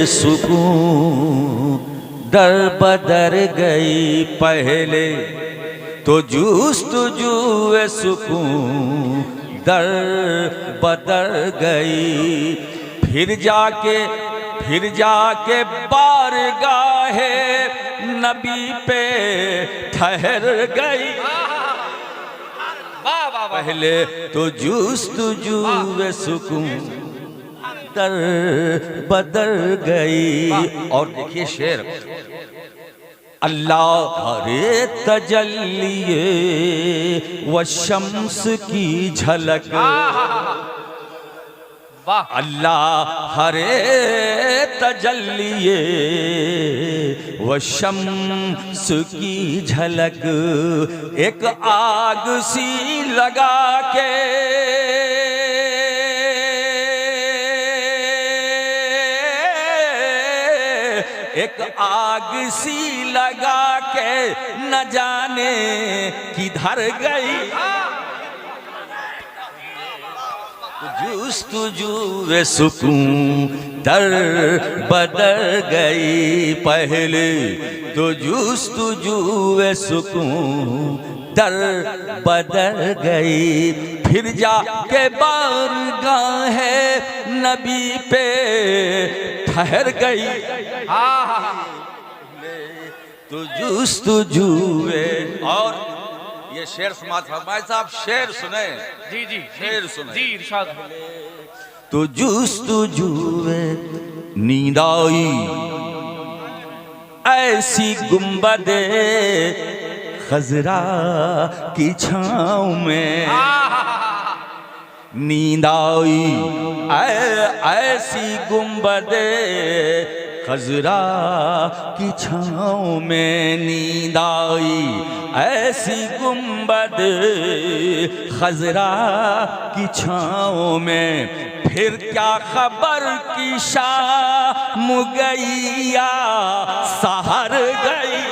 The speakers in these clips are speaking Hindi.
सुकून दर बदर गई, पहले तो जुस्तुजूए सुकून दर बदर गई, फिर जाके बारगाहे नबी पे ठहर गई। पहले तो जुस्तुजूए सुकून दर बदर गई। और देखिए शेर, अल्लाह हरे तजल्लिए व शम्स की झलक, अल्लाह हरे तजल्लिए व शम्स की झलक, एक आग सी लगा के एक आग सी लगा के न जाने किधर गई। जुस्तुजूए सुकून दर बदर गई, पहले तो जुस्तुजूए सुकून दर बदर गई, फिर जाके बारगाहे नबी पे ठहर गई। तो जुस्तुजूए। और ये शेर समाज फरमाए साहब, शेर सुने। जी जी शेर सुने जी, इरशाद। तो जुस्तुजूए नींद आई ऐसी गुंबदे खजरा की छाँव में, नींद आई ऐसी गुंबदे खजरा की छाँव में, नींद आई ऐसी गुंबद खजरा की छाँव में, फिर क्या खबर की शाम गईया सहर गई।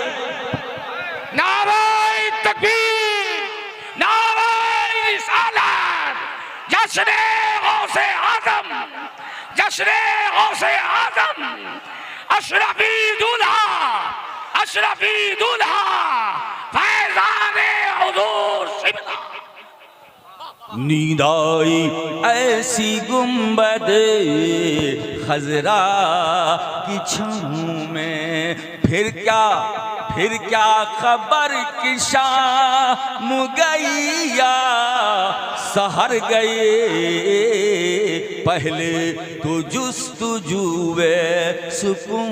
नारे तकबीर, नारे रिसालत, जश्न गौसे आज़म, जश्न गौसे आज़म, अशरफी दूल्हा, अशरफी दूल्हा, फैज़ाने हुज़ूर शिबला। नींद आई ऐसी गुंबद खजरा की छाँव में, फिर क्या खबर की शाम गईया सहर गए, पहले तो जुस्तुजूए सुकून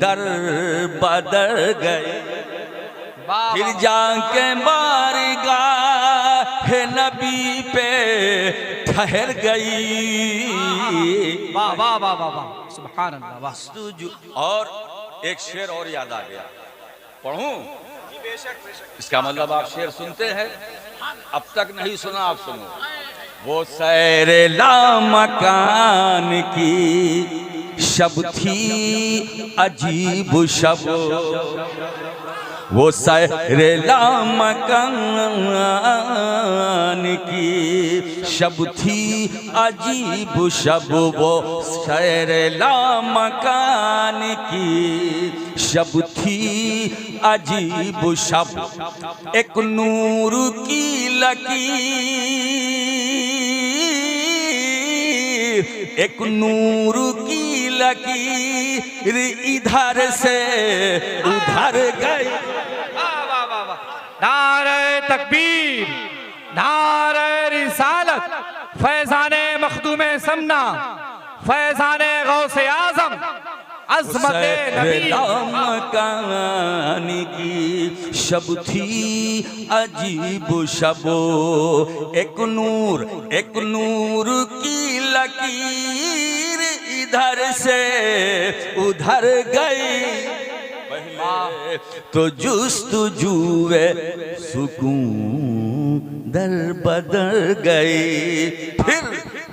दर बदर गए, फिर जाके बारगाह नबी पे ठहर गई। वाह वाह वाह वाह वाह, सुभान अल्लाह, वाह। और एक शेर और याद आ गया, पढ़ूं? इसका मतलब आप शेर सुनते हैं, अब तक नहीं सुना, आप सुनो। वो सैर लामकान की शब थी अजीब शब, वो सैर लामकान की शब थी अजीब शब, वो सैर लामकान की शब थी अजीब शब, एक नूर की लकीर, एक नूर की लकीर इधर से उधर गई। नारे तकबीर, नारे रिसालत, फैज़ाने मखदूमे समना, फैज़ाने गौसे आज़म, अज़मते नबी। लामकानी की शब थी अजीब शब, एक नूर की लकीर इधर से उधर गई, तो जुस्तुजूए सुकून दर बदर गई,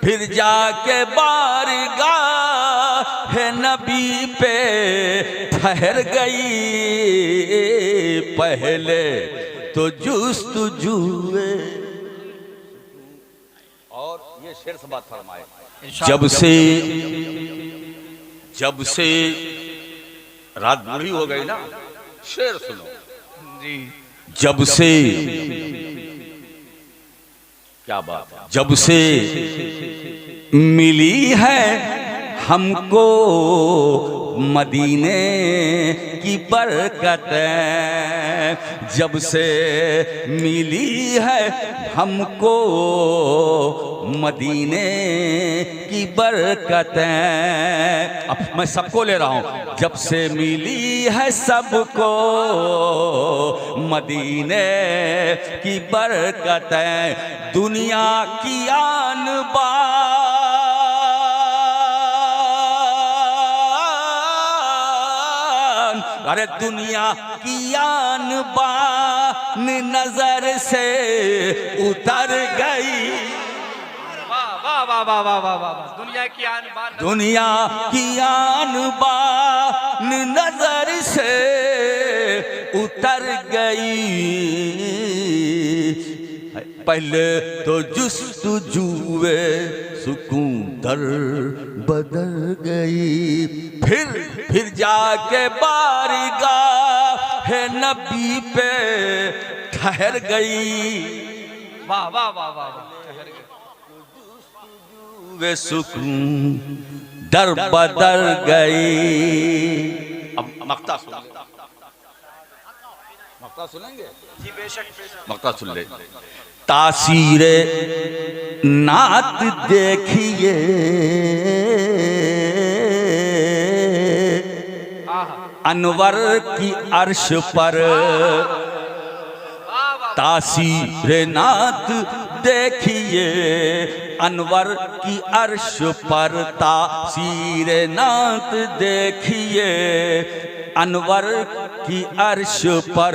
फिर जाके बारगाह नबी पे ठहर गई, पहले तो जुस्तुजूए। और ये शेर से बात फरमाए, जब से रात बुरी हो गई ना, शेर सुनो। जी। जब से, क्या बात है, जब से मिली है हमको मदीने की बरकत, जब से मिली है हमको मदीने की बरकत। अब मैं सबको ले रहा हूं। जब से मिली है सबको मदीने की बरकत, दुनिया की आन बान, अरे दुनिया की आन बान नजर से उतर गई। वाह वाह वाह वाह वाह वाह। दुनिया की आन बान, दुनिया की आन बान नजर से उतर गई। पहले तो जुस्तुजूए सुकून दर बदल गई, फिर जाके बारगाह है नबी पे ठहर गई। वाह वाह वाह वाह वाह। वे सुकून दर बदल गई। अब मक्ता सुन, मक्ता सुनेंगे जी बेशक। मक्ता सुन ले। तासीरे नात देखिए, अनवर की अर्श पर, तासीरे नात देखिए अनवर की अर्श पर, तासीरे नात देखिए अनवर की अर्श पर।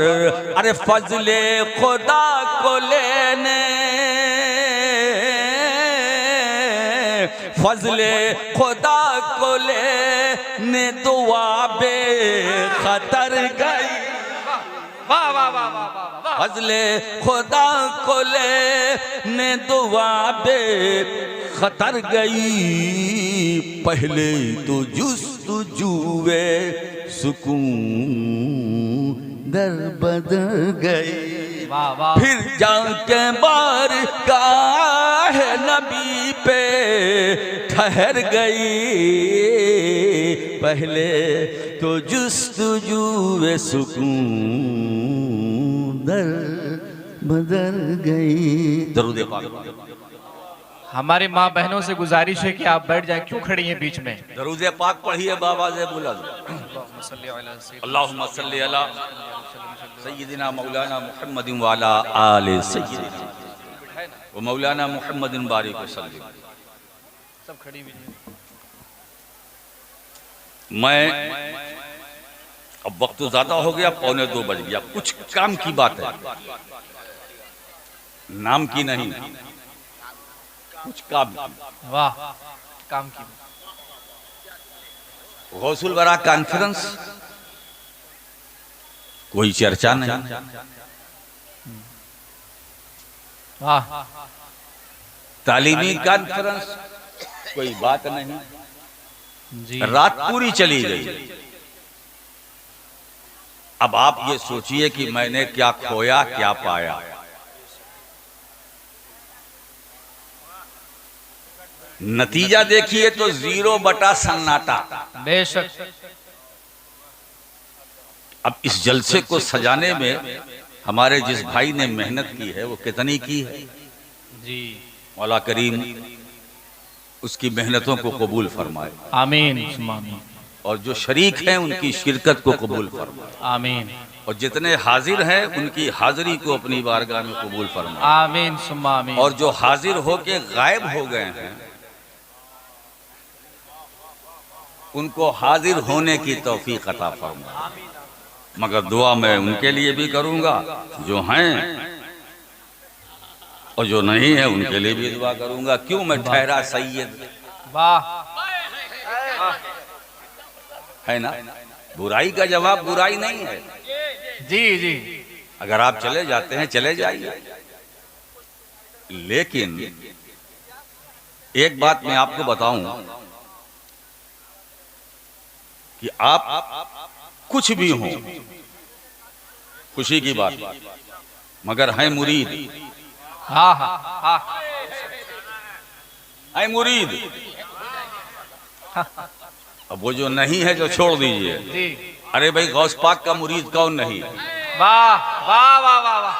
अरे फजले खुदा को लेने, फजले खुदा को लेने दुआ बेखतर गई। वाह वाह वाह वाह वाह। फजले खुदा को लेने दुआ बेखतर गई। पहले तो जुस्तुजूए सुकून दर बदल गई। वाह वाह। फिर जाके बारगाह नबी पे ठहर गई। पहले तो जुस्तुजूए सुकून दर बदल गई। दरूद पाक। हमारे माँ बहनों से गुजारिश है कि आप बैठ जाएं, क्यों खड़ी हैं बीच में? दरूद पाक पढ़िए बाबा से बुलंद। अल्लाहुम्मा सल्ली अला सय्यिदिना मौलाना मुहम्मदिन व अला आले सय्यिदिना व मौलाना मुहम्मदिन बारिक वसल्लम। सब खड़ी हुई हैं। मैं अब वक्त तो ज्यादा हो गया, 1:45 बज गया। कुछ काम की बात है, नाम की नहीं, कुछ काम। वाह, काम की। गौसुल बरा कॉन्फ्रेंस, कोई चर्चा नहीं। वाह, तालीमी कॉन्फ्रेंस, कोई बात नहीं। जी। रात पूरी चली गई। अब आप ये सोचिए कि मैंने क्या खोया क्या पाया। नतीजा देखिए तो 0 बटा सन्नाटा। बेशक। अब इस जलसे को सजाने में हमारे जिस भाई ने मेहनत की है वो कितनी की है। जी। मौला करीम उसकी मेहनतों को कबूल फरमाए। आमीन आमीन। और जो शरीक हैं उनकी शिरकत को कबूल फरमाए। आमीन। और जितने हाजिर हैं उनकी हाजिरी को अपनी बारगाह में कबूल फरमाए। आमीन सुम्मा आमीन। और जो हाजिर होके गायब हो गए हैं उनको हाजिर होने की तौफीक अता फरमाए। मगर दुआ मैं उनके लिए भी करूंगा जो हैं, और जो नहीं है उनके लिए भी दुआ करूंगा। क्यों मैं ठहरा सैयद। वाह, है ना। बुराई का जवाब बुराई नहीं है। जी जी। अगर आप चले जाते हैं चले जाइए, लेकिन एक बात मैं आपको बताऊं, कि आप कुछ भी हो, खुशी की बात, मगर हैं मुरीद, हाँ हाँ हाँ हैं मुरीद। अब वो जो नहीं है जो छोड़ दीजिए। जी। अरे भाई गौस पाक का मुरीद कौन नहीं? वाह वाह वाह वाह वाह,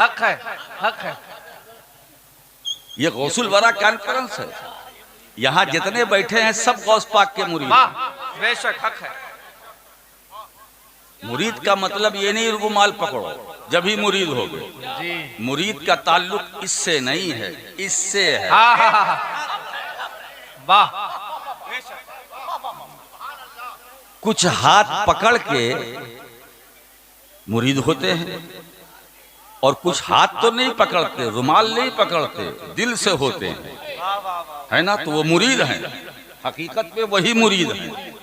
हक है, हक है। ये गौसुल वरा कॉन्फ्रेंस है, यहाँ जितने बैठे हैं सब गौस पाक के मुरीद। वाह, बेशक हक है। मुरीद का मतलब ये नहीं रुमाल पकड़ो जब ही मुरीद हो गए। जी। मुरीद का ताल्लुक इससे नहीं है, इससे है। हाँ हाँ हाँ, वाह। कुछ हाथ पकड़ के मुरीद होते हैं और कुछ हाथ तो नहीं पकड़ते, रुमाल नहीं पकड़ते, दिल से होते हैं, है ना? तो वो मुरीद हैं, हकीकत में वही मुरीद हैं।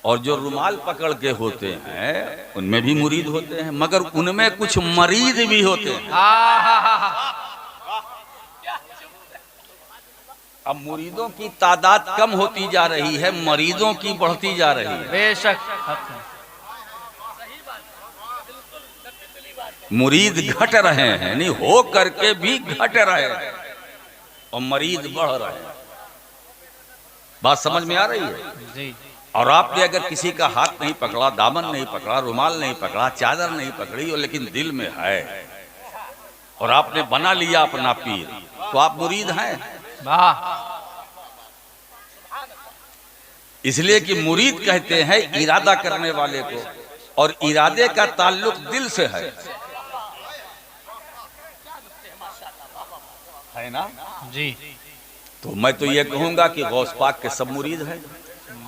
और जो रुमाल पकड़ के होते हैं उनमें भी मुरीद होते हैं, मगर उनमें कुछ मरीद भी होते हैं। हाँ हाँ हाँ हाँ। अब मुरीदों की तादाद कम होती जा रही है, मरीदों की बढ़ती जा रही है। बेशक हक है। मुरीद घट रहे हैं, नहीं हो करके भी घट रहे हैं और मरीद बढ़ रहे हैं। बात समझ में आ रही है? जी। और आपने अगर किसी का हाथ नहीं पकड़ा, दामन नहीं पकड़ा, रुमाल नहीं पकड़ा, चादर नहीं पकड़ी, और लेकिन दिल में है और आपने बना लिया अपना पीर, तो आप मुरीद हैं। वाह। इसलिए कि मुरीद कहते हैं इरादा करने वाले को, और इरादे का ताल्लुक दिल से है ना? जी। तो मैं तो ये कहूंगा कि गौस पाक के सब मुरीद हैं।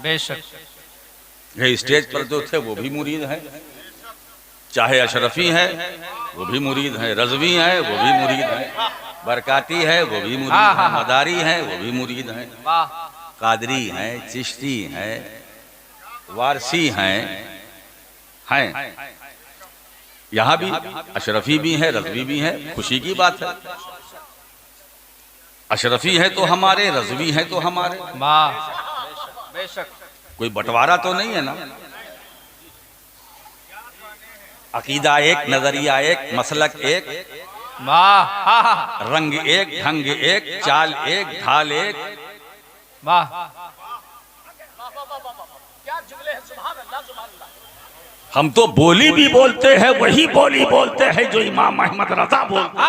बेशक। ये स्टेज पर जो थे वो भी मुरीद हैं, चाहे अशरफी है वो भी मुरीद हैं, रजवी है वो भी मुरीद हैं, बरकाती है वो भी मुरीद हैं, मदारी है वो भी मुरीद हैं, वाह। कादरी हैं, चिश्ती हैं, वारसी हैं। यहाँ भी अशरफी भी है, रजवी भी है। खुशी की बात है, अशरफी है तो हमारे, रजवी है तो हमारे। वाह। बेशक। कोई बंटवारा तो नहीं है ना? अकीदा एक, नजरिया एक, मसलक एक, वाह। रंग एक, ढंग एक, चाल एक, ढाल एक। वाह। हम तो बोली भी बोलते हैं, वही बोली बोलते हैं जो इमाम अहमद रजा बोलते हैं।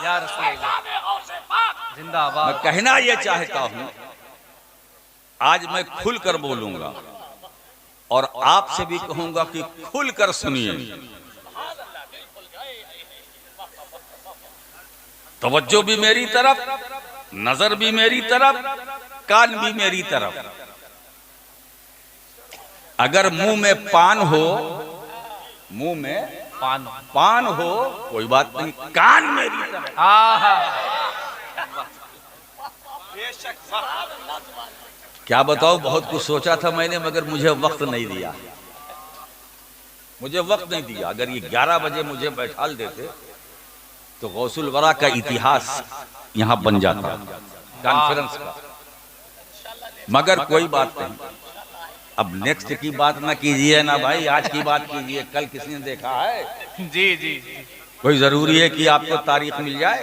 या रसूल अल्लाह, जिंदाबाद। मैं कहना यह चाहता हूं, आज मैं खुलकर बोलूंगा और आपसे भी कहूंगा कि खुलकर सुनिए। तवज्जो भी मेरी तरफ, नजर भी मेरी तरफ, कान भी मेरी तरफ। अगर मुंह में पान हो, मुंह में पान हो, कोई बात नहीं, कान मेरी तरफ। क्या बताओ, बहुत कुछ सोचा था मैंने, मगर मुझे वक्त नहीं दिया, मुझे वक्त नहीं दिया। अगर ये 11 बजे मुझे बैठाल देते तो गौसुल वरा का इतिहास यहाँ बन जाता कॉन्फ्रेंस का। मगर कोई बात नहीं, अब नेक्स्ट की बात ना कीजिए ना भाई, आज की बात कीजिए। कल किसी ने देखा है? जी जी। कोई जरूरी है कि आपको तारीख मिल जाए?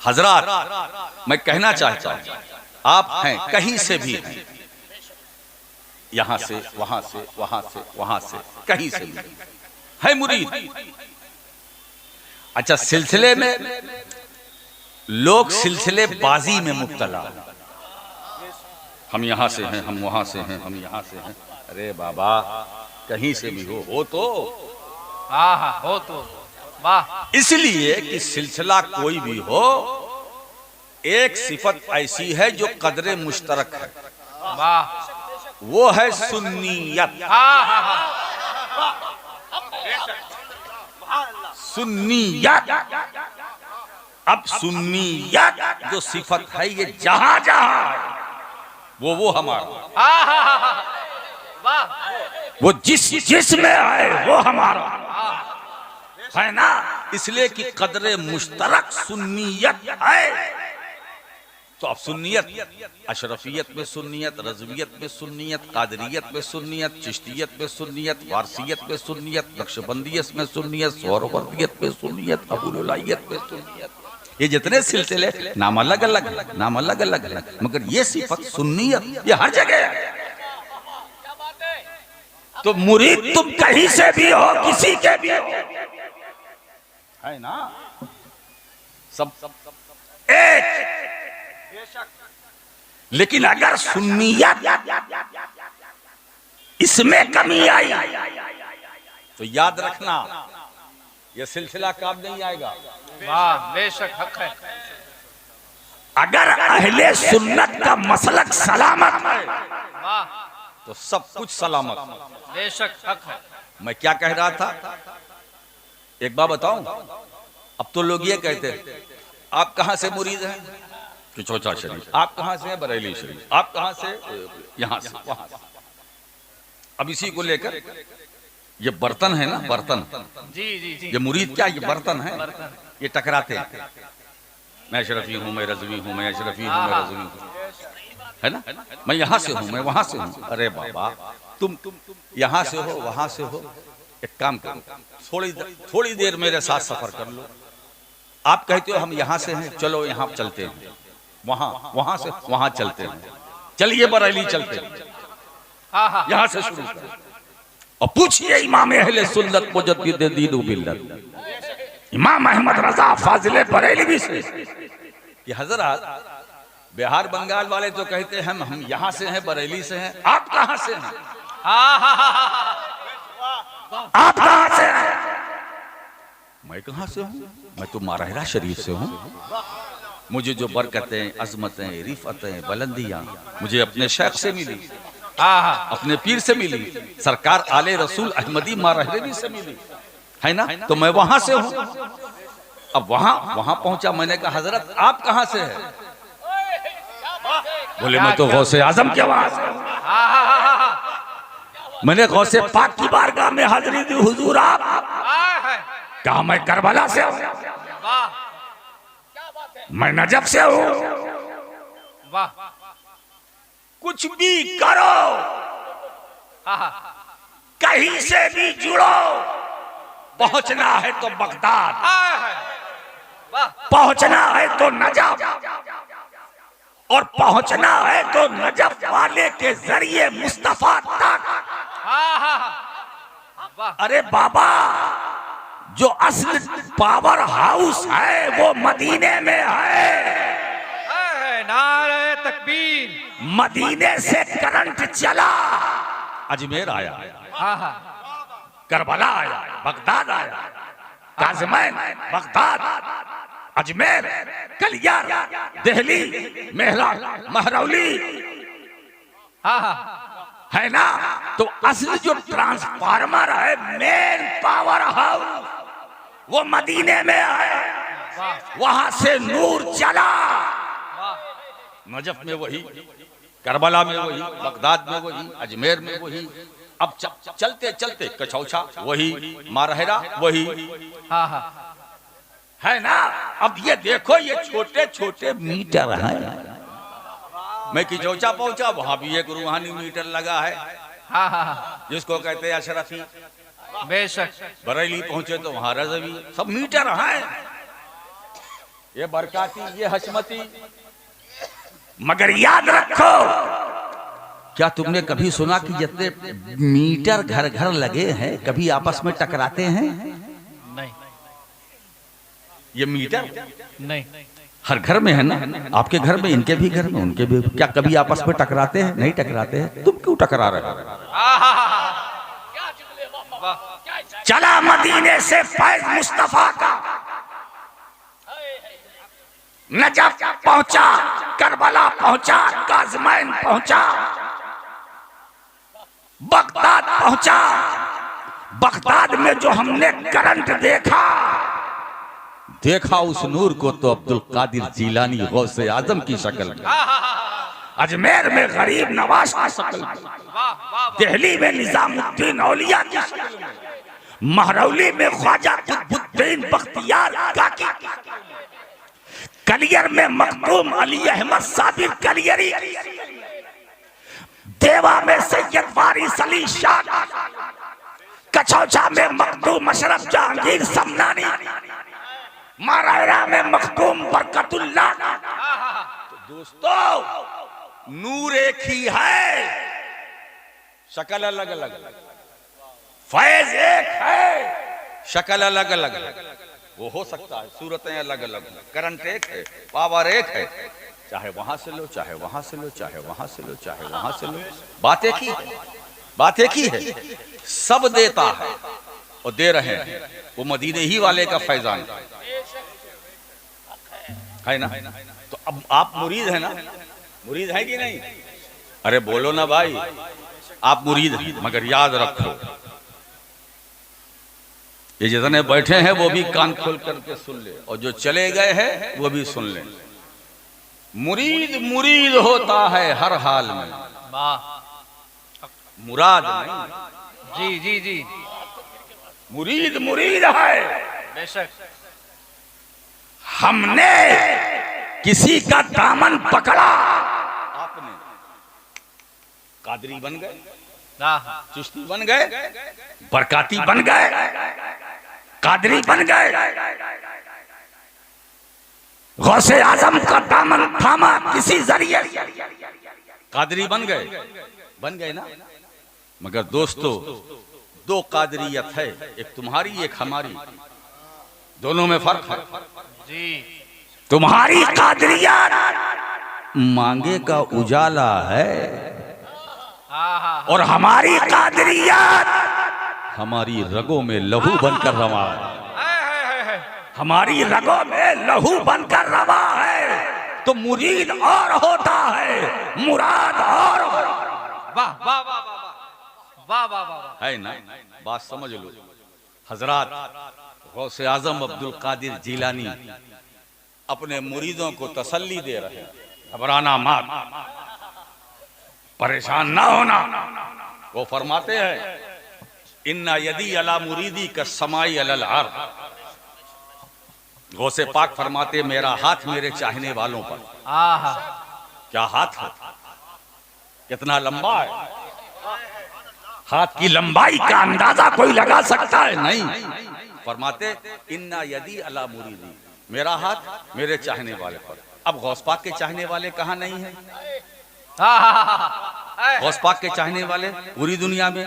हजरात, मैं कहना चाहता हूं, आप हैं कहीं से भी हैं, यहां से, वहां से, वहां से, वहां से, कहीं से भी है मुरीद। अच्छा, सिलसिले में लोग सिलसिले बाजी में मुब्तला, हम यहां से हैं, हम वहां से हैं, हम यहां से हैं। अरे बाबा, कहीं से भी हो तो हो तो वाह। इसलिए कि सिलसिला कोई भी हो, एक सिफत ऐसी है जो कदरे मुश्तरक है, वाह। वो है सुन्नियत। सुन्नियत। अब सुन्नियत जो सिफत है, ये जहां जहां है वो हमारा, वाह। वो जिस में आए वो हमारा, है ना? इसलिए कि कदरे मुश्तरक सुन्नियत है। तो अब सुन्नियत, अशरफियत में सुन्नियत, रज़वियत में सुन्नियत, कादरियत में सुन्नियत, चिश्तियत में सुन्नियत, वारसियत में सुन्नियत, नक्शबंदियत में सुन्नियत, सोहरवर्दियत में सुन्नियत, अबूलुलायत में सुन्नियत, ये जितने सिलसिले नाम अलग अलग, नाम अलग अलग, मगर ये सिफत सुन्नियत ये हर जगह है। तो मुरीद तुम कहीं से भी हो, किसी के भी हो, है ना, सब एक। लेकिन अगर सुन्नियत इसमें कमी आई तो याद रखना यह सिलसिला काम नहीं आएगा। वाह बेशक हक है। अगर अहले सुन्नत का मसलक सलामत है वाह तो सब कुछ सलामत। बेशक हक है। मैं क्या कह रहा था एक बात बताऊं। अब तो लोग ये कहते हैं आप कहां से मुरीद हैं, कि चौचा शरीफ, आप कहां से हैं, बरेली शरीफ, आप कहां से, यहां से, वहां से। अब इसी को लेकर ये बर्तन है ना, बर्तन, जी जी जी, ये मुरीद क्या, ये बर्तन है, ये टकराते हैं। मैं अशरफी हूं, मैं रज़वी हूं, मैं अशरफी हूं, मैं रज़वी हूं, है ना, मैं यहां से हूं, मैं वहां से हूं। अरे बाबा तुम यहां से हो, वहां से हो, एक काम करो, थोड़ी देर मेरे साथ सफर कर लो। आप कहते हो हम यहां से हैं, चलो यहां चलते हैं, वहां से वहां चलते हैं, चलिए बरेली चलते हैं, यहां से शुरू करें। और पूछिए इमाम अहले सुन्नत मुजद्दिद दीन व मिल्लत इमाम अहमद रजा फाजिले बरेलवी से कि हजरत बिहार बंगाल वाले तो कहते हैं हम यहां से हैं, बरेली से हैं, आप कहां से हैं, आप कहां से हैं? मैं कहां से हूं, मैं तो मारहरा शरीफ से हूं। मुझे जो बरकतें, अजमतें, रिफतें, बुलंदियां मुझे अपने शेख से मिली, अपने पीर से मिली, सरकार आले रसूल अहमदी मारहरेवी से मिली, है ना, तो मैं वहां से हूं। अब वहां पहुंचा, मैंने कहा हजरत आप कहां से हैं? बोले मैं तो गौसे आजम के वहां से हूं। मैंने गौसे पाक की बारगाह में हाजिरी दी, हुजूर आप, कहा मैं करबला से हूं, मैं नजफ से हूं। कुछ भी करो, कहीं से भी जुड़ो, पहुंचना है तो बगदाद, पहुंचना है तो नजफ, और पहुंचना है तो नजफ वाले के जरिए मुस्तफा तक। अरे बाबा जो असल पावर हाउस है वो मदीने में है। नारे तकबीर। मदीने से करंट चला, अजमेर आया, करबला आया, बगदाद आया, काज़िमैन, बगदाद, अजमेर, कलियार, दिल्ली, महरौली, है ना। तो असल जो ट्रांसफार्मर है, मेन पावर हाउस, वो मदीने में है। वहां से नूर चला, नजफ में वही, करबला में वही, बगदाद में वही, अजमेर में वही। अब चलते चलते कछौछा वही, मारहरा वही, है ना। अब ये देखो ये छोटे छोटे मीटर हैं। मैं किचौचा पहुंचा, वहां भी एक रूहानी मीटर लगा है, जिसको कहते हैं अशरफी। बेशक। बरेली पहुंचे तो वहां रज़वी, सब मीटर हैं। ये बरकाती, ये हशमती। मगर याद रखो, क्या तुमने कभी सुना कि जितने मीटर घर घर लगे हैं कभी आपस में टकराते हैं? नहीं। ये मीटर नहीं, हर घर में है ना, आपके घर में, इनके भी घर में, उनके भी, क्या कभी आपस में टकराते हैं? नहीं टकराते हैं। तुम क्यों टकरा रहे हो? चला मदीने से फैज मुस्तफा का, नजफ पहुंचा, करबला पहुंचा, काज़िमैन पहुंचा, बगदाद पहुंचा। बगदाद में जो हमने करंट देखा उस नूर को तो अब्दुल कादिर जीलानी गौसे आजम की शक्ल में, अजमेर में गरीब नवाज की शक्ल में, दिल्ली में निजामुद्दीन औलिया की शक्ल में, महरौली में ख्वाजा कुतुबुद्दीन नजमुद्दीन बख्तियार काकी, कलियर में मखदूम अली अहमद साबिर कलियरी, देवा में सैयद वारिस अली शाह, कचौचा में मखदूम अशरफ जहांगीर समनानी, मारायरा में मखदूम बरकतुल्लाह। तो दोस्तों नूर एक ही है, शक्ल अलग अलग, फैज एक है, शक्ल अलग अलग। वो हो सकता है सूरतें अलग अलग, करंट एक है, पावर एक है, चाहे वहां से लो, चाहे वहां से लो, चाहे वहां से लो, चाहे वहां से लो, बात एक ही है, बात एक ही है। सब देता है और दे रहे हैं, वो मदीने ही वाले का फैजान है ना। तो अब आप मुरीद है ना, मुरीद है कि नहीं? अरे बोलो ना भाई, आप मुरीद हैं, मगर याद रखो ये जितने बैठे हैं वो भी कान खोल करके सुन ले, और जो चले गए हैं वो भी सुन ले। मुरीद मुरीद होता है हर हाल में, मुराद नहीं। जी जी जी, मुरीद मुरीद है। बेशक हमने किसी का दामन पकड़ा, आपने कादरी बन गए, चिश्ती बन गए, बरकाती बन गए, कादरी बन गए, गौसे आजम का दामन थामा किसी जरिए, कादरी बन गए ना। मगर दोस्तों दो कादरियत है, एक तुम्हारी एक हमारी, दोनों में फर्क है जी। तुम्हारी कादरियत मांगे का उजाला है, और हमारी कादरियत हमारी रगों में लहू बनकर रवा है, हमारी रगों में लहू बनकर रवा है। तो मुरीद और होता है, मुराद और। वाह वाह वाह वाह वाह वाह, है ना, बात समझ लो। हजरात गौसे आजम अब्दुल कादिर जीलानी अपने मुरीदों को तसल्ली दे रहे हैं, घबराना मत, परेशान ना होना। वो फरमाते हैं इन्ना यदी अला मुरीदी का समाई अलल अर्द। गौसे पाक फरमाते मेरा हाथ मेरे चाहने वालों पर। क्या हाथ है, कितना लंबा है, हाथ की लंबाई का अंदाजा कोई लगा सकता है? नहीं। फरमाते इन्ना यदी अला मुरीदी, मेरा हाथ मेरे चाहने वाले पर। अब गौस पाक के चाहने वाले कहाँ नहीं है? गौस पाक के चाहने वाले पूरी दुनिया में,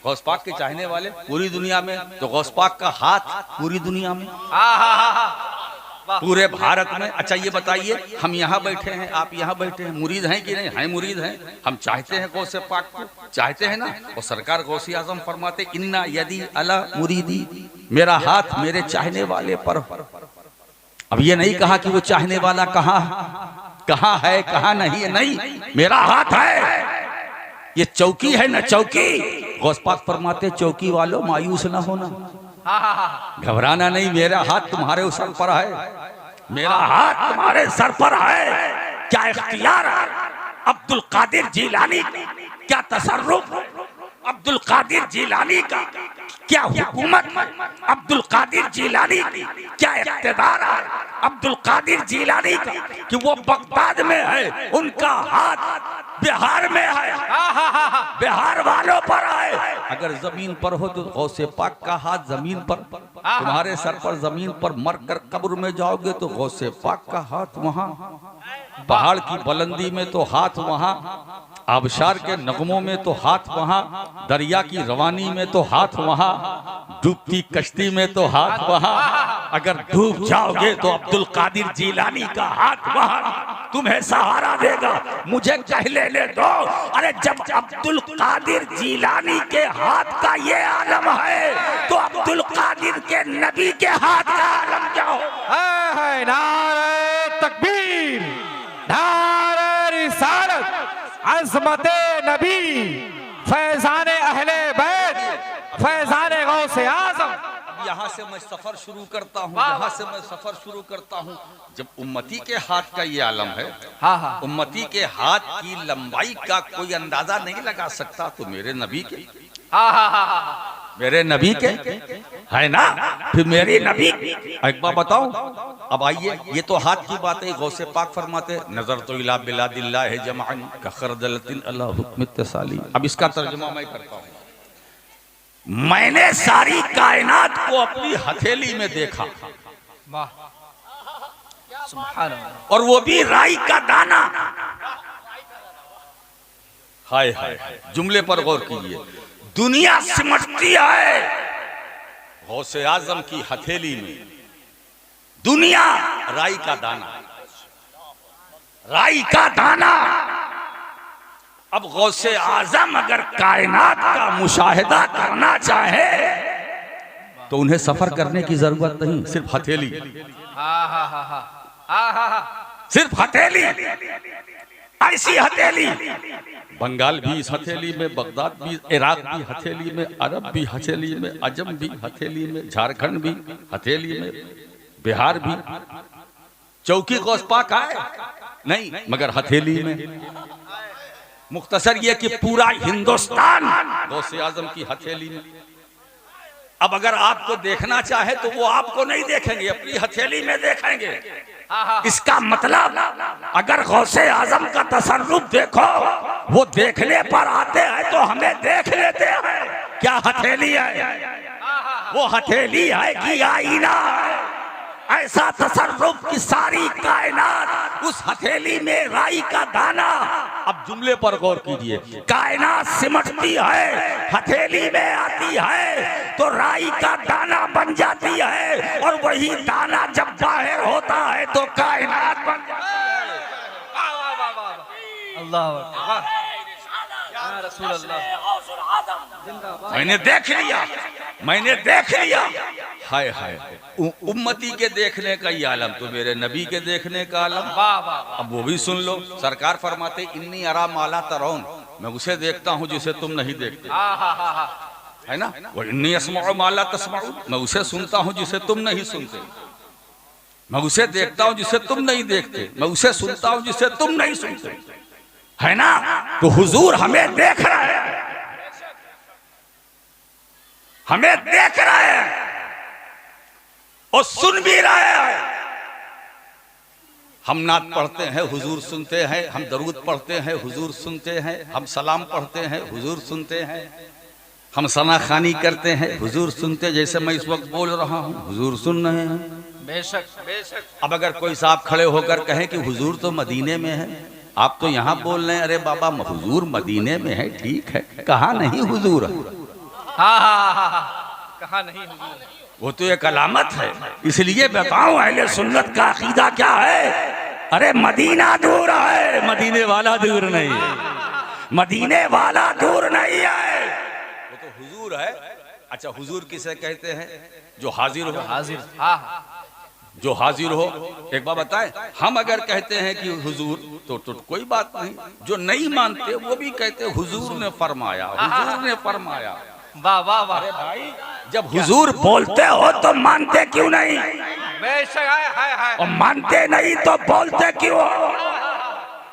गौस पाक के चाहने वाले पूरी दुनिया में, तो गौस पाक का हाथ पूरी दुनिया में, पूरे भारत में। अच्छा ये बताइए, हम यहाँ बैठे हैं, आप यहाँ बैठे हैं, मुरीद हैं कि नहीं? हैं, मुरीद हैं। हम चाहते हैं गौसे पाक को, चाहते हैं ना। और सरकार गौसी आजम फरमाते इन्ना यदी अला मुरीदी, मेरा हाथ मेरे चाहने वाले पर। अब ये नहीं कहा कि वो चाहने वाला कहाँ है कहाँ नहीं है, नहीं, मेरा हाथ है। ये चौकी है ना, चौकी। गौस पाक फरमाते चौकी वालों मायूस ना होना, घबराना नहीं, मेरा हाथ तुम्हारे सर पर है, मेरा हाथ तुम्हारे सर पर है। क्या इख्तियार अब्दुल कादिर जीलानी, क्या तसर्रुफ अब्दुल कादिर जीलानी का, क्या हुकूमत अब्दुल कादिर जीलानी, क्या इख्तियार अब्दुल कादिर जीलानी का कि वो बगदाद में है, उनका हाथ बिहार में है, बिहार वालों पर है। अगर जमीन पर हो तो गौसे पाक का हाथ जमीन पर, तुम्हारे सर पर जमीन पर मर कर कब्र में जाओगे तो गौसे पाक का हाथ वहां, पहाड़ की बुलंदी में तो हाथ वहां, आबशार के नगमों में तो हाथ वहां, दरिया की रवानी में तो हाथ वहां, डूबती कश्ती में तो हाथ वहां। अगर डूब जाओगे तो अब्दुल कादिर जीलानी का हाथ वहां तुम्हें सहारा देगा। मुझे कह लेने दो, अरे जब अब्दुल कादिर जीलानी के हाथ का ये आलम है तो अब्दुल कादिर के नबी के हाथ का आलम क्या हो? नारे तकबीर, नारे रिसालत, अज़मते नबी, फैज़ाने अहले बैत, फैज़ाने गौसे आज़म। यहाँ से मैं सफर शुरू करता हूँ, यहाँ से मैं सफर शुरू करता हूँ। जब उम्मती के हाथ का ये आलम है, उम्मती के हाथ की लंबाई का कोई अंदाजा नहीं लगा सकता, तो मेरे नबी के, मेरे नबी के है ना, फिर मेरी नबी। एक बार बताओ, अब आइए, ये तो हाथ की बात है। गौसे पाक फरमाते नजर तो इला बिलादिल्लाह है जमाअन का खरदलतिन अल्लाह हुक्म इत्तिसाली। अब इसका तर्जुमा मैं करता हूँ। मैंने सारी कायनात को अपनी हथेली में देखा, वाह सुभान अल्लाह। और वो भी राई का दाना। हाय हाय, जुमले पर गौर कीजिए। दुनिया सिमटती है गौसे आजम की हथेली में, दुनिया राई का दाना, राई का दाना। अब गौसे आजम अगर कायनात का मुशाहिदा करना चाहे तो उन्हें सफर करने की जरूरत नहीं, सिर्फ हथेली, सिर्फ हथेली, ऐसी हथेली। बंगाल भी इस हथेली में, बगदाद भी, इराक भी हथेली में, अरब भी हथेली में, अजम भी हथेली में, झारखंड भी हथेली में, बिहार भी। चौकी गौस पाक आए नहीं, मगर हथेली में। मुख्तसर ये कि पूरा हिंदुस्तान गौसे आजम की हथेली में। अब अगर आपको देखना चाहे तो वो आपको नहीं देखेंगे, अपनी हथेली में देखेंगे। इसका मतलब अगर गौसे आजम का तसर्रुफ देखो, वो देखने पर आते हैं तो हमें देख लेते हैं। क्या हथेली है? वो हथेली है कि आईना है? ऐसा तसर्रुफ की सारी कायनात उस हथेली में राई का दाना। अब जुमले पर गौर कीजिए। कायनात सिमटती है, हथेली में आती है तो राई का दाना बन जाती है, और वही दाना जब बाहर होता है तो कायनात बन जाती है। अल्लाह या रसूल अल्लाह। मैंने देख लिया, मैंने देख लिया। हाय हाय, उम्मती के देखने का ये आलम तो मेरे नबी के देखने का आलम। अब वो भी सुन लो। सरकार फरमाते इन्नी अरा माला तरौन, मैं उसे देखता हूँ जिसे तुम नहीं देखते, है ना। वो इन्नी अस्माउ माला तस्माउ, मैं उसे सुनता हूँ जिसे तुम नहीं सुनते। मैं उसे देखता हूँ जिसे तुम नहीं देखते, मैं उसे सुनता हूँ जिसे तुम नहीं सुनते, है ना। तो हुजूर हमें देख रहे हैं, हमें देख रहे हैं और सुन भी रहे हैं। हम नात पढ़ते हैं, हुजूर सुनते हैं। हम दरूद पढ़ते हैं, हुजूर सुनते हैं। हम सलाम पढ़ते हैं, हुजूर सुनते हैं। हम सना खानी करते हैं, हुजूर सुनते। जैसे मैं इस वक्त बोल रहा हूँ, हुजूर सुन रहे हैं। बेशक बेशक। अब अगर कोई साहब खड़े होकर कहें कि हुजूर तो मदीने में है, आप तो यहाँ बोल रहे हैं। अरे बाबा, हुजूर मदीने में है, ठीक है, कहा नहीं हुजूर? कहा नहीं हुजूर, वो तो एक अलामत है। इसलिए बताऊं अहले सुन्नत का अकीदा क्या है। अरे मदीना दूर है, मदीने वाला दूर नहीं है, मदीने वाला दूर नहीं है, वो तो हुजूर है। अच्छा, हुजूर किसे कहते हैं? जो हाजिर हो। हाजिर, जो हाजिर हो। एक बात बताएं, हम अगर कहते हैं कि हुजूर तो कोई बात नहीं। जो नहीं मानते वो भी कहते हुजूर ने फरमाया, हुजूर ने फरमाया। वाह वाह वाह। अरे भाई, जब हुजूर बोलते हो तो मानते क्यों नहीं? बेशक, है और मानते नहीं तो बोलते क्यों हो?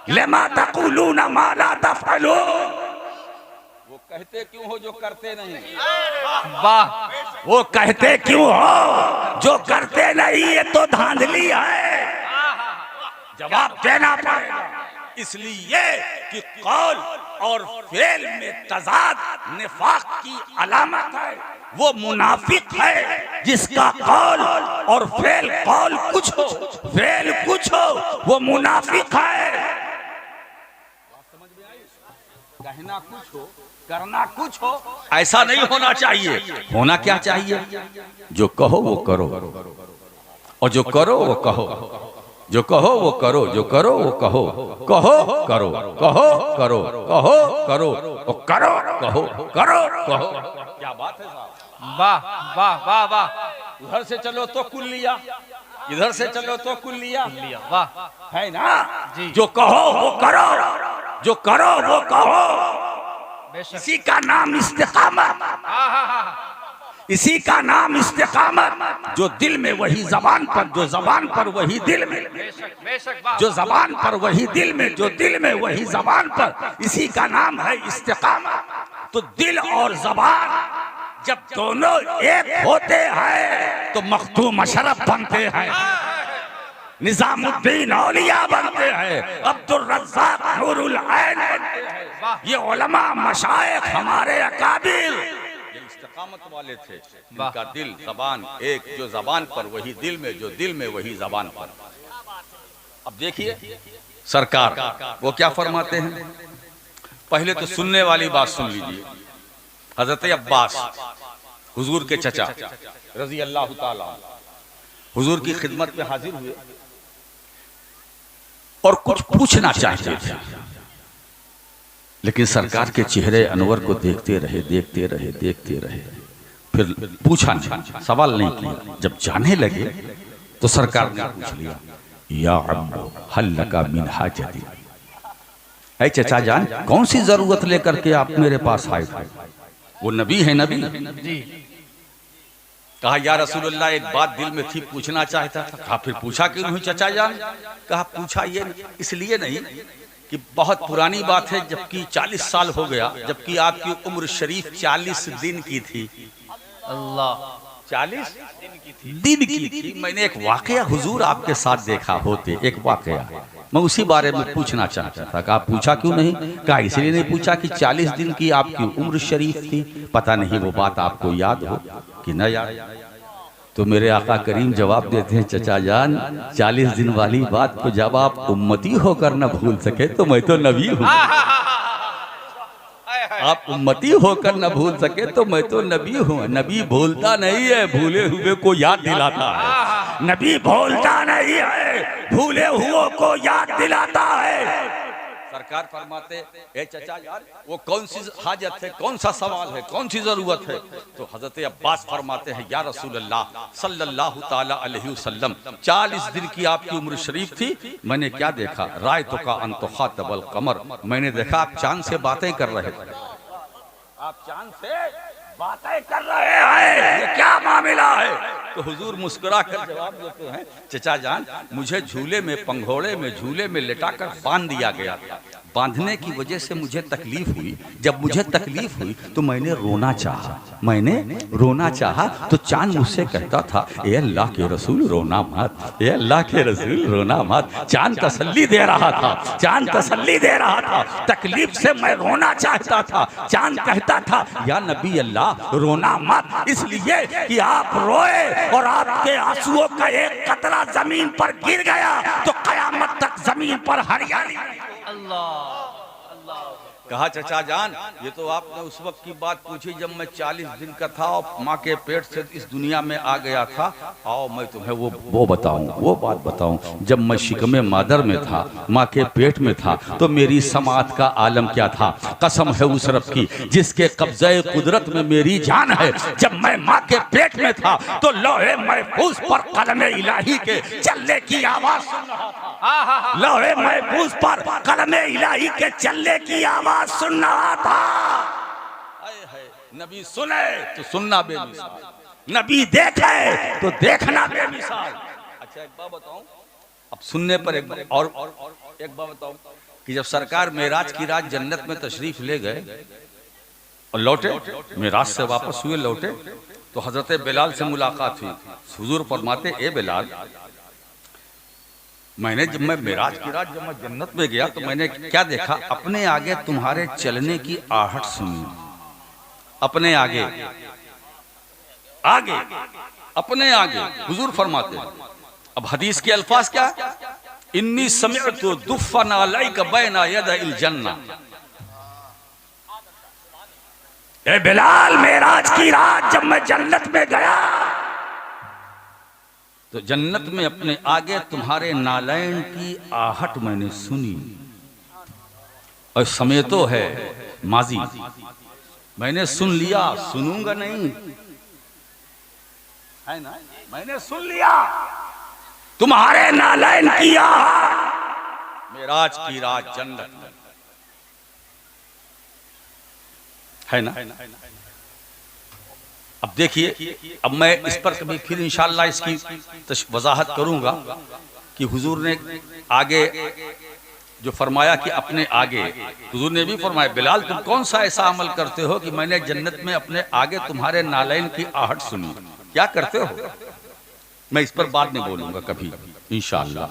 लेमा तक़ूलून मा ला तफ़अलून, वो कहते क्यों हो जो करते नहीं? वाह। वो कहते क्यों हो जो करते नहीं? ये तो धांधली है, जवाब देना पड़ेगा। इसलिए कि कौल और फेल में तजाद निफाक की अलामत है। वो मुनाफिक है जिसका कौल और फेल, कौल कुछ हो फेल कुछ हो, वो मुनाफिक है। कहना कुछ हो, करना कुछ हो, ऐसा नहीं होना चाहिए। होना क्या चाहिए? जो कहो वो करो, और जो करो वो कहो, जो कहो वो करो, जो करो वो कहो, कहो करो, कहो करो, कहो करो, करो कहो, करो कहो। क्या बात है साहब? वाह वाह वाह वाह। उधर से चलो तो कुल्लिया, इधर से चलो तो कुल्लिया, वाह, है ना जी। जो कहो वो करो, जो करो वो कहो। बेशक। इसी का नाम इस्तिकामत, इसी का नाम इस्तिकामत। जो दिल में वही जबान पर, जो जबान पर वही दिल में, बेशक बेशक। वाह। जो जबान पर वही दिल में, जो दिल में वही जबान पर, इसी का नाम है इस्तिकामत। तो दिल और जबान जब दोनों एक होते हैं तो मखदूम अशरफ बनते हैं, निजामुद्दीन औलिया बनते हैं, अब्दुल रज़्ज़ाक नूरुल ऐन बनते हैं। ये उलमा मशाइख हमारे अकाबिर ये इस्तिकामत वाले थे, इनका दिल जबान एक, जो जबान पर वही दिल में, जो दिल में वही जबान पर। अब देखिए सरकार वो क्या फरमाते हैं। पहले तो सुनने वाली बात सुन लीजिए। हजरत अब्बास हुजूर के चचा रजी अल्लाह ताला हुजूर की खिदमत में हाजिर हुए और कुछ पूछना चाहते थे, लेकिन सरकार के चेहरे अनवर को देखते रहे, देखते रहे, देखते रहे, फिर पूछा नहीं, सवाल नहीं किया। जब जाने लगे तो सरकार ने पूछ लिया, या अब्बू हल लका मिन हाजती, ऐ चचा जान कौन सी जरूरत लेकर के आप मेरे पास आए थे? वो नबी है, नबी जी। कहा या रसूलुल्लाह एक बात दिल में थी, पूछना चाहता था। कहा फिर पूछा क्यों नहीं चचा जान? कहा पूछा ये इसलिए नहीं कि बहुत पुरानी बात है, जबकि 40 साल हो गया, जबकि आपकी उम्र शरीफ 40 दिन की थी। अल्लाह 40 दिन की थी। मैंने एक वाकया हुजूर आपके साथ देखा होते, एक वाकया, मैं उसी बारे में पूछना चाहता था। कहा पूछा क्यों नहीं? कहा इसलिए नहीं पूछा कि 40 दिन की आपकी उम्र शरीफ थी, पता नहीं वो बात आपको याद हो कि न याद। तो मेरे आका करीम जवाब देते हैं, चचा जान 40 दिन वाली बात को जब आप उम्मती होकर न भूल सके तो मैं तो नबी हूँ। आप उम्मती होकर न भूल सके तो मैं तो नबी हूँ। नबी भूलता नहीं है, भूले हुए को याद दिलाता है। नबी भूलता नहीं है, भूले हुए को याद दिलाता है। सरकार फरमाते ए चचा यार वो कौन सी हाजत है, कौन सा सवाल है, कौन सी जरूरत है? तो हजरत अब्बास फरमाते हैं, या रसूलल्लाह सल्लल्लाहु ताला अलैहि वसल्लम 40 दिन की आपकी उम्र शरीफ थी, मैंने क्या देखा? रायतो का अंतुखातबल कमर, मैंने देखा आप चांद से बातें कर रहे थे। आप चांद से बातें कर रहे हैं, ये क्या मामला है? तो हुजूर मुस्कुरा कर जवाब देते हैं, चचा जान मुझे झूले में, पंघोड़े में, झूले में लेटाकर बांध दिया गया था। बांधने की वजह से मुझे तकलीफ हुई। जब मुझे तकलीफ हुई तो मैंने रोना चाहा, मैंने रोना चाहा तो चांद मुझसे कहता था, ए अल्लाह के रसूल रोना मत, ए अल्लाह के रसूल रोना मत। चांद तसल्ली दे रहा था, चांद तसल्ली दे रहा था। तकलीफ से मैं रोना चाहता था, चांद कहता था, या नबी अल्लाह रोना मत, इसलिए कि आप रोए और आपके आंसुओं का एक कतरा जमीन पर गिर गया तो कयामत तक जमीन पर हरियाली। कहा चचा जान ये तो आपने उस वक्त की बात पूछी जब मैं 40 दिन का था और माँ के पेट से इस दुनिया में आ गया था। आओ मैं तुम्हें वो बताऊं, वो बात बताऊं। जब मैं शिकमे मादर में था, माँ के पेट में था, तो मेरी समात का आलम क्या था? कसम है उस रब की जिसके कब्जे कुदरत में मेरी जान है। जब मैं माँ के पेट में था तो लोहे महफूज पर कलमे इलाही के चलने की आवाज सुन रहा था। लोहे महफूज पर कलमे इलाही के चलने की आवाज सुन रहा था। नबी सुने तो सुनना बेमिसाल, नबी देखे तो देखना बेमिसाल। अच्छा एक बात बताऊं, अब सुनने पर एक बात बताऊं कि जब सरकार मेराज की रात जन्नत में तशरीफ ले गए और लौटे, मेराज से वापस हुए लौटे, तो हजरत बिलाल से मुलाकात हुई। हुजूर फरमाते, ए बिलाल जब मैं मेराज की रात जब मैं जन्नत में गया तो मैंने क्या देखा? अपने आगे तुम्हारे चलने की आहट सुनी, अपने आगे आगे अपने आगे। हुजूर फरमाते हैं, अब हदीस के अल्फाज क्या? इन्नी समिअतु दुफ़्फ़न अलैका बैना यदैल जन्नह। ए बिलाल मेराज की रात जब मैं जन्नत में गया तो जन्नत में अपने आगे तुम्हारे नालैन की आहट मैंने सुनी। और समय तो है माजी, मैंने सुन लिया, सुनूंगा नहीं है ना? मैंने सुन लिया तुम्हारे नालैन की आहट मेराज की रात जन्नत में, है ना? अब देखिए, अब मैं इस पर कभी फिर इंशाअल्लाह इसकी वजाहत करूंगा कि हुजूर ने आगे जो फरमाया कि अपने आगे, हुजूर ने भी फरमाया बिलाल तुम कौन सा ऐसा अमल करते हो कि मैंने जन्नत में अपने आगे तुम्हारे नालैन की आहट सुनी, क्या करते हो? मैं इस पर बाद में बोलूंगा कभी इंशाअल्लाह।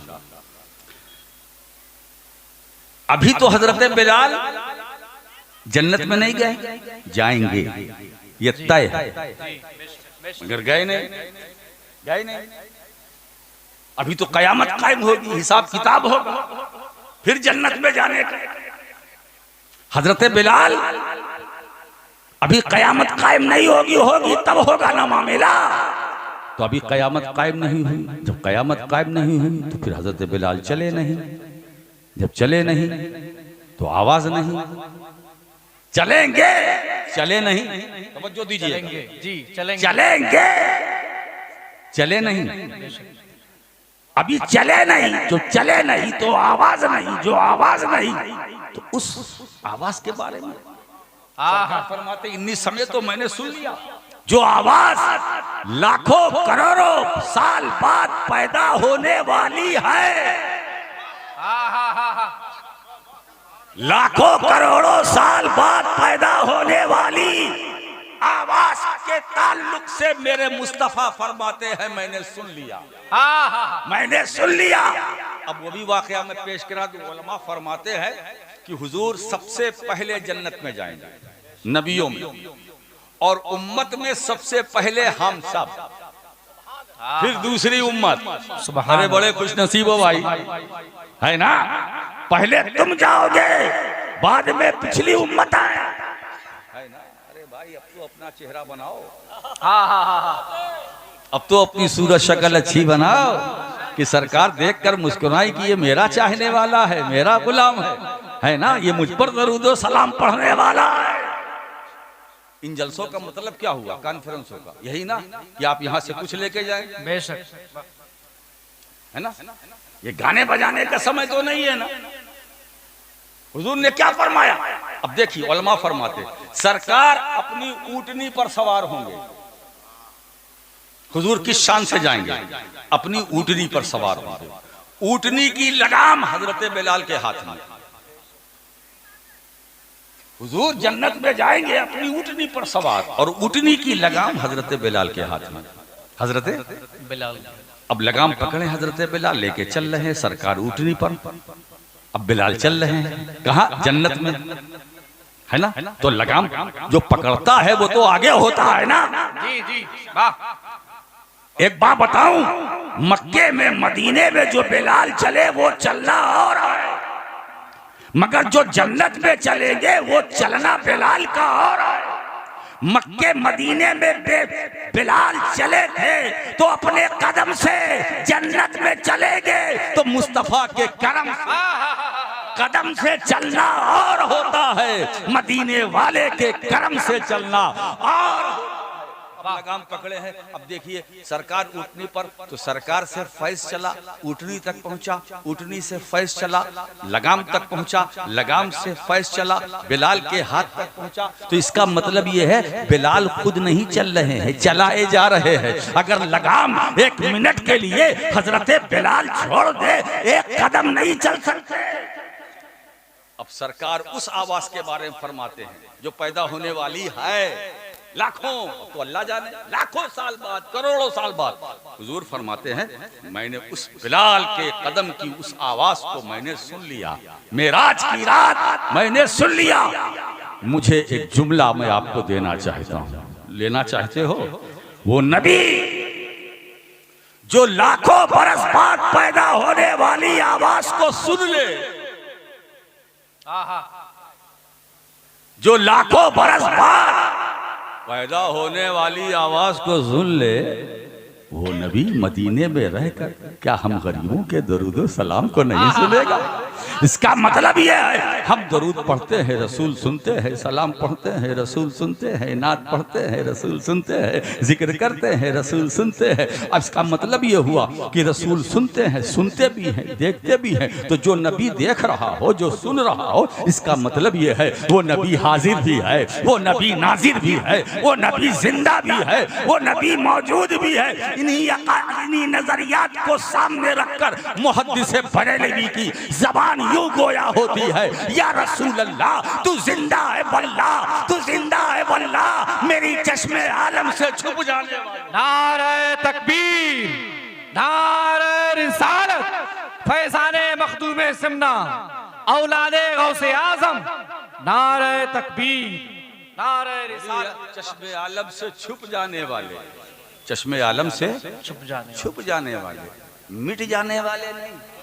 अभी तो हजरत बिलाल जन्नत में नहीं गए, जाएंगे, ये तय है, मगर गए नहीं। अभी तो कयामत कायम होगी, हिसाब किताब होगा, फिर जन्नत में जाने का। हजरत बिलाल अभी कयामत कायम नहीं होगी तब होगा ना मामला। तो अभी कयामत कायम नहीं हुई, जब कयामत कायम नहीं हुई तो फिर हजरत बिलाल चले नहीं, जब चले नहीं तो आवाज नहीं, चले नहीं, तवज्जो दीजिए जी चलेंगे, चले नहीं, अभी चले नहीं, जो चले नहीं तो आवाज नहीं, जो आवाज नहीं तो उस आवाज के बारे में फरमाते इन्हीं समय तो मैंने सुन लिया, जो आवाज लाखों करोड़ों साल बाद पैदा होने वाली है, लाखों करोड़ों साल बाद पैदा होने वाली आवाज के ताल्लुक से मेरे मुस्तफा फरमाते हैं मैंने सुन लिया, मैंने सुन लिया। अब वो भी वाकया में पेश करा दूं। उलमा फरमाते हैं कि हुजूर सबसे पहले जन्नत में जाएंगे नबियों में, और उम्मत में सबसे पहले हम सब, फिर दूसरी उम्मत। अरे बड़े खुश नसीब हो भाई, है ना? पहले तुम जाओगे, बाद में पिछली उम्मत है ना? अरे भाई अब तो अपना चेहरा बनाओ, अब तो अपनी सूरत शक्ल अच्छी बनाओ कि सरकार देखकर मुस्कुराई कि ये मेरा चाहने वाला है, मेरा गुलाम है ना? ये मुझ पर दरूद सलाम पढ़ने वाला है। इन जलसों का मतलब क्या हुआ, कॉन्फ्रेंसों का? यही ना कि आप यहाँ से कुछ लेके जाए, बेशक, है ना? ये गाने बजाने का समय तो नहीं है ना। हुजूर ने क्या फरमाया? अब देखिए उलमा फरमाते सरकार अपनी ऊँटनी पर सवार होंगे। हुजूर किस शान से जाएंगे? अपनी ऊँटनी पर सवार होंगे। ऊँटनी की लगाम हजरत बिलाल के हाथ में। हुजूर जन्नत में जाएंगे अपनी ऊँटनी पर सवार, और ऊँटनी की लगाम हजरत बिलाल के हाथ में। हजरत बिलाल अब लगाम पकड़े हजरत बिलाल, लेके चल रहे हैं सरकार ऊँटनी पर। अब बिलाल चल रहे हैं कहाँ? जन्नत में, है ना? तो लगाम जो पकड़ता है वो तो आगे होता है ना। जी जी वाह। एक बात बताऊं, मक्के में मदीने में जो बिलाल चले वो चलना और है, मगर जो जन्नत में चलेंगे वो चलना बिलाल का और है। मक्के मदीने में बिलाल चले थे तो अपने कदम से, जन्नत में चलेंगे तो मुस्तफा के करम कदम से चलना और होता है, मदीने वाले के करम से चलना और। लगाम पकड़े हैं। अब देखिए सरकार ऊँटनी पर, तो सरकार से फैज चला, ऊँटनी तक पहुंचा, ऊँटनी से फैज चला, लगाम तक पहुंचा, लगाम से फैज चला, बिलाल के हाथ तक पहुंचा। तो इसका मतलब ये है बिलाल खुद नहीं चल रहे हैं, चलाए जा रहे हैं। अगर लगाम एक मिनट के लिए हजरत बिलाल छोड़ दे, एक कदम नहीं चल सकते। अब सरकार उस आवाज के बारे में फरमाते हैं जो पैदा होने वाली है लाखों, तो अल्लाह जाने लाखों साल बाद, करोड़ों साल बाद। हुजूर फरमाते हैं मैंने उस बिलाल के कदम की उस आवाज को मैंने सुन लिया, मेराज की रात मैंने सुन लिया। मुझे एक जुमला मैं आपको देना चाहता हूँ, लेना चाहते हो? वो नबी जो लाखों बरस बाद पैदा होने वाली आवाज को सुन ले, जो लाखों बरस बाद पैदा होने वाली आवाज को सुन ले, वो नबी मदीने में रहकर क्या हम गरीबों के दरूद सलाम को नहीं सुनेगा? इसका मतलब ये है हम दरूद पढ़ते हैं, रसूल सुनते हैं, सलाम पढ़ते हैं, रसूल सुनते हैं, नात पढ़ते हैं, रसूल सुनते हैं, जिक्र करते हैं, रसूल सुनते हैं। अब इसका मतलब ये हुआ कि रसूल सुनते हैं, सुनते भी हैं, देखते भी हैं। तो जो नबी देख रहा हो, जो सुन रहा हो, इसका मतलब ये है वो नबी हाजिर भी है, वो नबी नाजिर भी है, वो नबी जिंदा भी है, वो नबी मौजूद भी है। इन्हीं नजरियात को सामने रखकर मुहद्दिस बरेलवी की ज़बान जुबान यूं गोया होती है, या रसूल अल्लाह तू जिंदा है वल्लाह, तू जिंदा है वल्लाह, मेरी चश्मे आलम से छुप जाने वाली। नारे तकबीर, नारे रिसालत, फैजाने मखदूमे सिमना, औलादे गौसे आजम, नारे तकबीर, नारे रिसालत। चश्मे आलम से छुप जाने वाले, चश्मे आलम से छुप जाने वाले, मिट जाने वाले नहीं।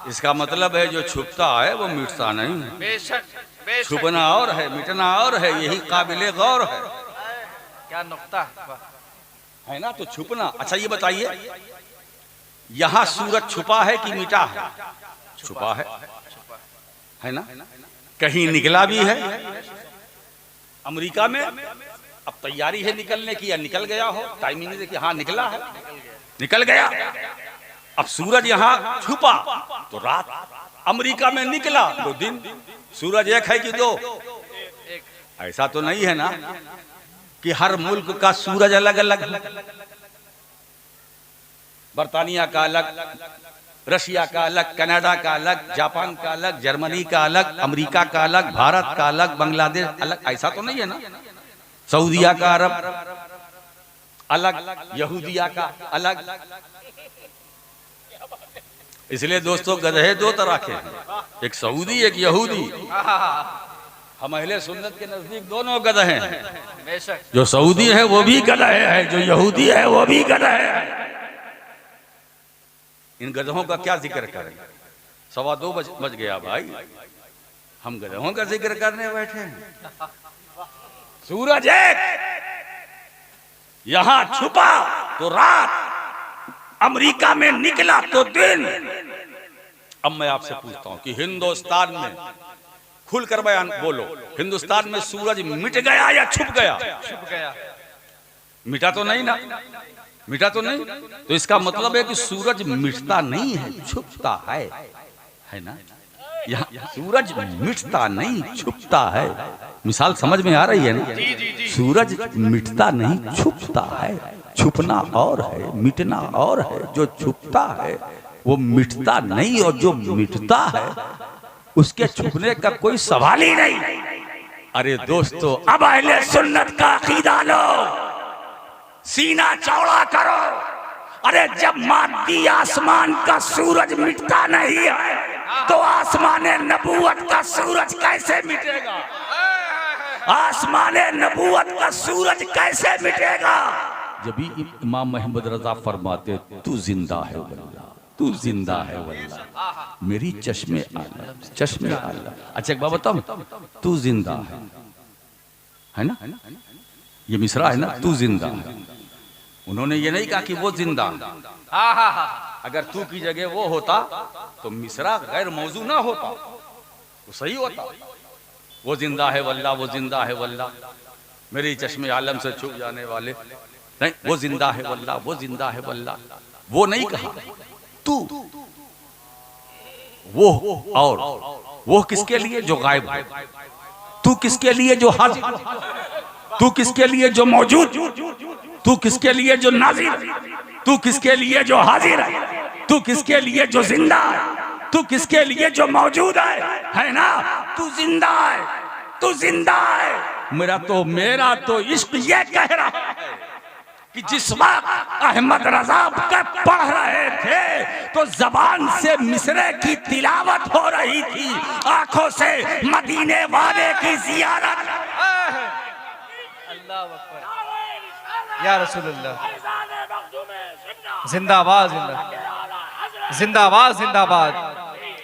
इसका मतलब है जो छुपता है वो मिटता नहीं है। बेशक, बेशक। छुपना और है, मिटना और है, यही काबिले गौर है। क्या नुक्ता है ना? तो छुपना। अच्छा ये बताइए, यहाँ सूरज छुपा है कि मिटा है? छुपा है ना? कहीं निकला भी है? अमेरिका में अब तैयारी है निकलने की, या निकल गया हो? टाइमिंग देखिए, हाँ निकला है, निकल गया। अब सूरज यहाँ छुपा तो रात, अमेरिका में निकला तो दिन। सूरज एक है कि दो? ऐसा तो नहीं है ना कि हर मुल्क का सूरज अलग अलग है। बर्तानिया का अलग, रशिया का अलग, कनाडा का अलग, जापान का अलग, जर्मनी का अलग, अमेरिका का अलग, भारत का अलग, बांग्लादेश अलग। ऐसा तो नहीं है ना? सऊदिया का अरब अलग, यहूदिया का अलग। इसलिए दोस्तों गधे दो तरह के हैं, एक सऊदी एक यहूदी। हम अहले सुन्नत के नजदीक दोनों गधे हैं। जो सऊदी है वो भी गधे है, जो यहूदी है वो भी गधे है। इन गधों का क्या जिक्र करें? 2:15 बज गया भाई, हम गधों का जिक्र करने बैठे हैं। सूरज एक, यहां छुपा तो रात, अमेरिका में निकला तो दिन। अब मैं आपसे पूछता हूं कि हिंदुस्तान में, खुलकर बयान बोलो, हिंदुस्तान में सूरज मिट गया या छुप गया? छुप गया। मिटा तो नहीं ना? मिटा तो नहीं। तो इसका मतलब है कि सूरज मिटता नहीं है, छुपता है ना? यहाँ सूरज मिटता नहीं, छुपता है। मिसाल समझ में आ रही है ना? सूरज मिटता नहीं, छुपता है। छुपना और है, मिटना और है। जो छुपता है वो मिटता नहीं, और जो मिटता है उसके छुपने का कोई सवाल ही नहीं। अरे दोस्तों, अब अहले सुन्नत का अकीदा लो, सीना चौड़ा करो। अरे जब मादी आसमान का सूरज मिटता नहीं है तो आसमाने नबूवत का सूरज कैसे मिटेगा? आसमाने नबूवत का सूरज कैसे मिटेगा? जब भी इमाम मोहम्मद रजा फरमाते, तू जिंदा है वल्लाह, तू जिंदा है वल्लाह, मेरी चश्मे आला, चश्मे आला। अच्छा एक बात बताऊं, तू जिंदा है ना? ये मिसरा है ना, तू जिंदा है। उन्होंने ये नहीं कहा कि वो जिंदा। अगर तू की जगह वो होता तो मिसरा गैर मौजू ना होता, तो सही होता। वो जिंदा है वल्लाह, वो जिंदा है वल्लाह, मेरी चश्मे आलम से छुप जाने वाले। नहीं, वो जिंदा है वल्लाह, वो जिंदा है वल्लाह, वो नहीं कहा। तू, वो और वो किसके लिए? जो गायब है। तू किसके लिए? जो हाजिर। तू किसके लिए? जो मौजूद। तू किसके लिए? जो नाज़िर। तू किसके लिए? जो हाजिर है। तू किसके लिए? जो जिंदा है। तू किसके लिए? जो मौजूद है ना? तू जिंदा है, तू जिंदा है। मेरा तो इश्क ये कह रहा है कि जिस वक्त अहमद रजा के पढ़ रहे थे तो जबान से मिसरे की तिलावत हो रही थी, आंखों से मदीने वाले की जियारत। अल्लाह अकबर, या रसूलुल्लाह, जिंदाबाद, जिंदाबाद, जिंदाबाद, जिंदाबाद।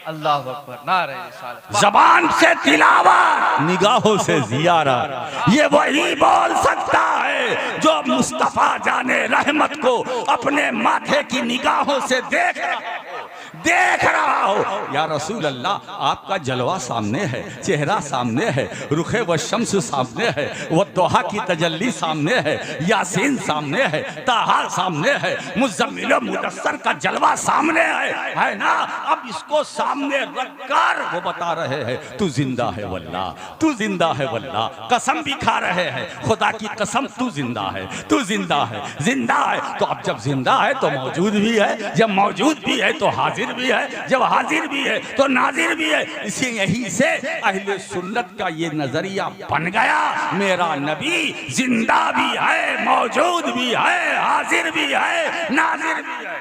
अल्लाह अकबर, नारे रिसालत। जबान से तिलावत, निगाहों से जियारत, ये वही बोल सकता है जो मुस्तफा जाने रहमत को अपने माथे की निगाहों से देख रहा हो। या रसूल अल्लाह, आपका जलवा सामने है, चेहरा सामने है, रुखे व शम्स सामने है, वो दोहा की तजल्ली सामने है, यासीन सामने है, ताहा सामने है, मुज़म्मिल व मुदस्सर का जलवा सामने है ना? अब इसको सामने रखकर वो बता रहे हैं, तू जिंदा है वल्लाह, तू जिंदा है वल्लाह। कसम भी खा रहे हैं, खुदा की कसम, तू जिंदा है, तू जिंदा है, जिंदा है। तो अब जब जिंदा है तो मौजूद भी है, जब मौजूद भी है तो हाजिर हाजिर भी है, जब हाजिर भी है तो नाजिर भी है। इसी यही से अहले सुन्नत का ये नजरिया बन गया, मेरा नबी जिंदा भी है, मौजूद भी है, हाजिर भी है, नाजिर भी है।